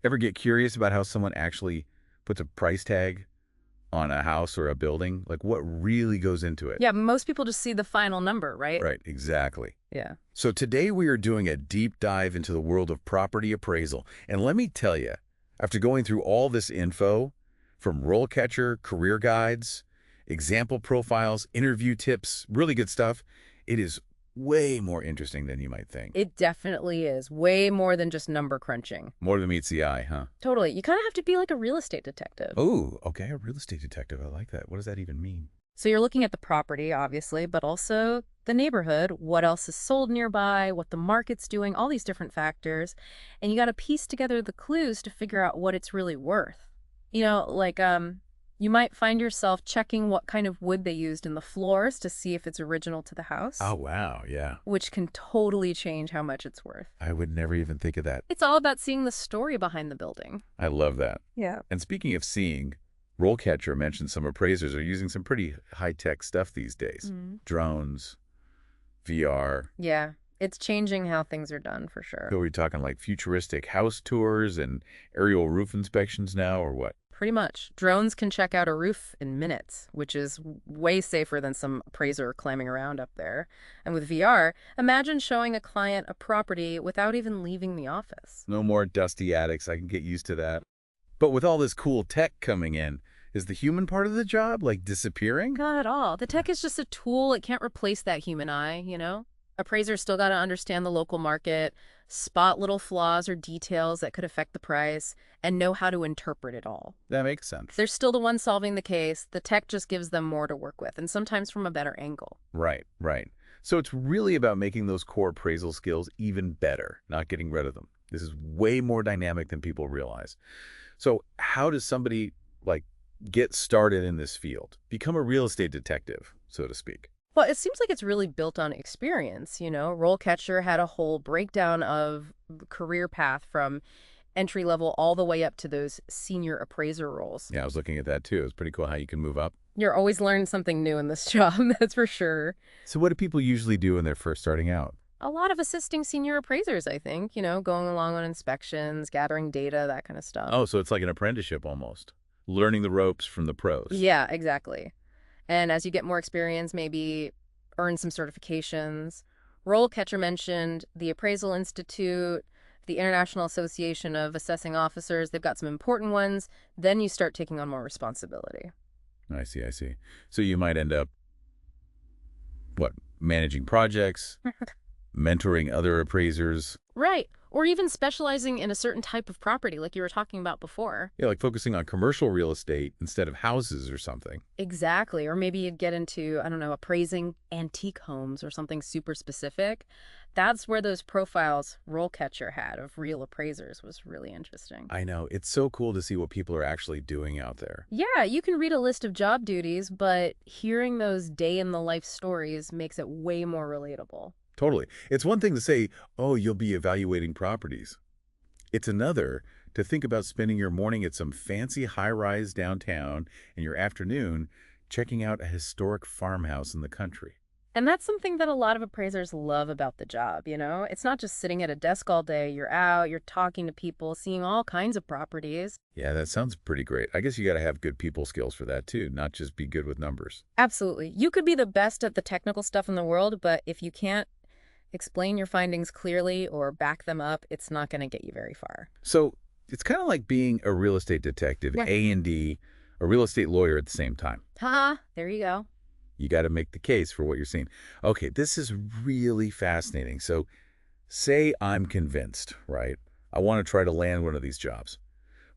Ever get curious about how someone actually puts a price tag on a house or a building? Like what really goes into it? Yeah, most people just see the final number, right? Right, exactly. Yeah. So today we are doing a deep dive into the world of property appraisal. And let me tell you, after going through all this info, from RoleCatcher, career guides, example profiles, interview tips, really good stuff, it is way more interesting than you might think. It definitely is. Way more than just number crunching. More than meets the eye, huh? Totally. You kind of have to be like a real estate detective. Oh, okay, a real estate detective. I like that. What does that even mean? So you're looking at the property, obviously, but also the neighborhood, what else is sold nearby, what the market's doing, all these different factors. And you got to piece together the clues to figure out what it's really worth. You might find yourself checking what kind of wood they used in the floors to see if it's original to the house, Oh, wow, yeah. which can totally change how much it's worth. I would never even think of that. It's all about seeing the story behind the building. I love that. Yeah. And speaking of seeing, RoleCatcher mentioned some appraisers are using some pretty high-tech stuff these days. Drones, VR. Yeah, it's changing how things are done for sure. So are we talking like futuristic house tours and aerial roof inspections now, or what? Pretty much. Drones can check out a roof in minutes, which is way safer than some appraiser climbing around up there. And with VR, imagine showing a client a property without even leaving the office. No more dusty attics. I can get used to that. But with all this cool tech coming in, is the human part of the job like disappearing? Not at all. The tech is just a tool. It can't replace that human eye, you know? Appraisers still got to understand the local market, spot little flaws or details that could affect the price, and know how to interpret it all. That makes sense. They're still the ones solving the case. The tech just gives them more to work with, and sometimes from a better angle. Right, right. So it's really about making those core appraisal skills even better, not getting rid of them. This is way more dynamic than people realize. So how does somebody, like, get started in this field? Become a real estate detective, so to speak. Well, it seems like it's really built on experience, you know? RoleCatcher had a whole breakdown of the career path from entry level all the way up to those senior appraiser roles. Yeah, I was looking at that too. It's pretty cool how you can move up. You're always learning something new in this job, that's for sure. So what do people usually do when they're first starting out? A lot of assisting senior appraisers, I think, you know, going along on inspections, gathering data, that kind of stuff. Oh, so it's like an apprenticeship almost. Learning the ropes from the pros. Yeah, exactly. And as you get more experience, maybe earn some certifications. RoleCatcher mentioned the Appraisal Institute, the International Association of Assessing Officers. They've got some important ones. Then you start taking on more responsibility. I see, I see. So you might end up, what, managing projects, mentoring other appraisers. Right. Or even specializing in a certain type of property like you were talking about before. Yeah, like focusing on commercial real estate instead of houses or something. Exactly. Or maybe you'd get into, I don't know, appraising antique homes or something super specific. That's where those profiles RoleCatcher had of real appraisers was really interesting. I know. It's so cool to see what people are actually doing out there. Yeah, you can read a list of job duties, but hearing those day-in-the-life stories makes it way more relatable. Totally. It's one thing to say, oh, you'll be evaluating properties. It's another to think about spending your morning at some fancy high-rise downtown and your afternoon checking out a historic farmhouse in the country. And that's something that a lot of appraisers love about the job, you know? It's not just sitting at a desk all day. You're out, you're talking to people, seeing all kinds of properties. Yeah, that sounds pretty great. I guess you got to have good people skills for that too, not just be good with numbers. Absolutely. You could be the best at the technical stuff in the world, but if you can't explain your findings clearly or back them up, it's not going to get you very far. So it's kind of like being a real estate detective, Yeah. A&D, a real estate lawyer at the same time. There you go. You got to make the case for what you're seeing. Okay, this is really fascinating. So say I'm convinced, right? I want to try to land one of these jobs.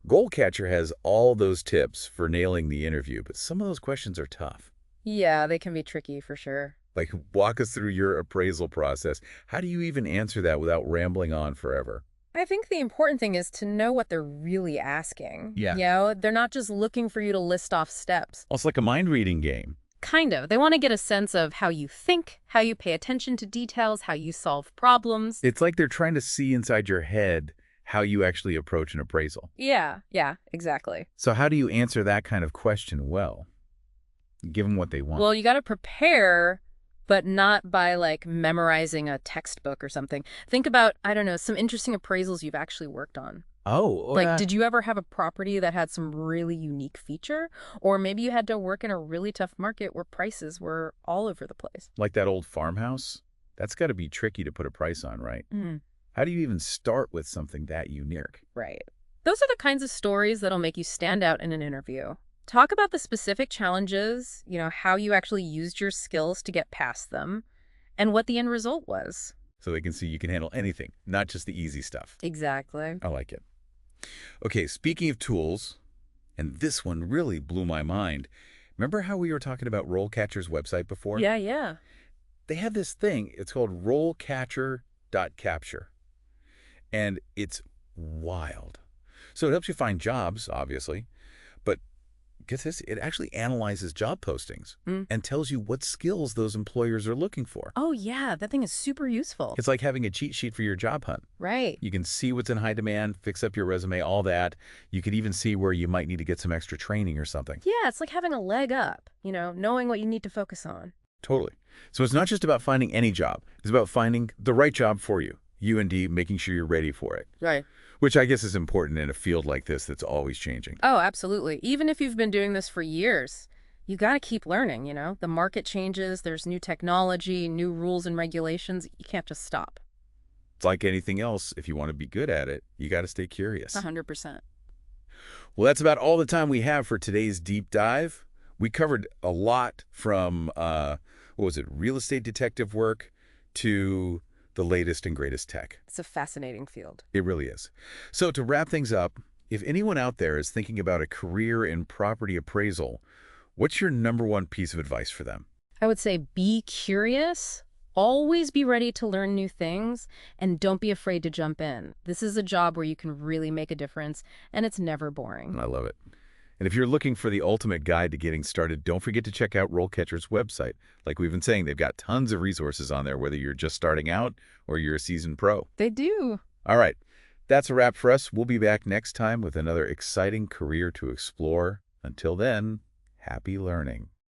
RoleCatcher has all those tips for nailing the interview, but some of those questions are tough. Yeah, they can be tricky for sure. Like, walk us through your appraisal process. How do you even answer that without rambling on forever? I think the important thing is to know what they're really asking. Yeah. You know, they're not just looking for you to list off steps. Almost like a mind-reading game. Kind of. They want to get a sense of how you think, how you pay attention to details, how you solve problems. It's like they're trying to see inside your head how you actually approach an appraisal. Yeah, exactly. So how do you answer that kind of question well? Give them what they want. Well, you got to prepare, but not by like memorizing a textbook or something. Think about, I don't know, some interesting appraisals you've actually worked on. Oh, Like, did you ever have a property that had some really unique feature? Or maybe you had to work in a really tough market where prices were all over the place. like that old farmhouse? That's got to be tricky to put a price on, right? Mm, How do you even start with something that unique? right. Those are the kinds of stories that'll make you stand out in an interview. Talk about the specific challenges, how you actually used your skills to get past them, and what the end result was. So they can see you can handle anything, not just the easy stuff. Exactly. I like it. Okay, speaking of tools, and this one really blew my mind. Remember how we were talking about RoleCatcher's website before? Yeah, yeah. They have this thing. It's called RoleCatcher.capture. And it's wild. So it helps you find jobs, obviously. But get this, it actually analyzes job postings Mm. and tells you what skills those employers are looking for. Oh, yeah, that thing is super useful. It's like having a cheat sheet for your job hunt. Right. You can see what's in high demand, fix up your resume, all that. You could even see where you might need to get some extra training or something. Yeah, it's like having a leg up, knowing what you need to focus on. Totally. So it's not just about finding any job. It's about finding the right job for you. You making sure you're ready for it. Right. Which I guess is important in a field like this that's always changing. Oh, absolutely. Even if you've been doing this for years, you got to keep learning, The market changes, there's new technology, new rules and regulations. You can't just stop. It's like anything else. If you want to be good at it, you got to stay curious. 100%. Well, that's about all the time we have for today's deep dive. We covered a lot from, real estate detective work to the latest and greatest tech. It's a fascinating field. It really is. So to wrap things up, if anyone out there is thinking about a career in property appraisal, what's your #1 piece of advice for them? I would say be curious, always be ready to learn new things, and don't be afraid to jump in. This is a job where you can really make a difference, and it's never boring. I love it. And if you're looking for the ultimate guide to getting started, don't forget to check out RoleCatcher's website. Like we've been saying, they've got tons of resources on there, whether you're just starting out or you're a seasoned pro. They do. All right. That's a wrap for us. We'll be back next time with another exciting career to explore. Until then, happy learning.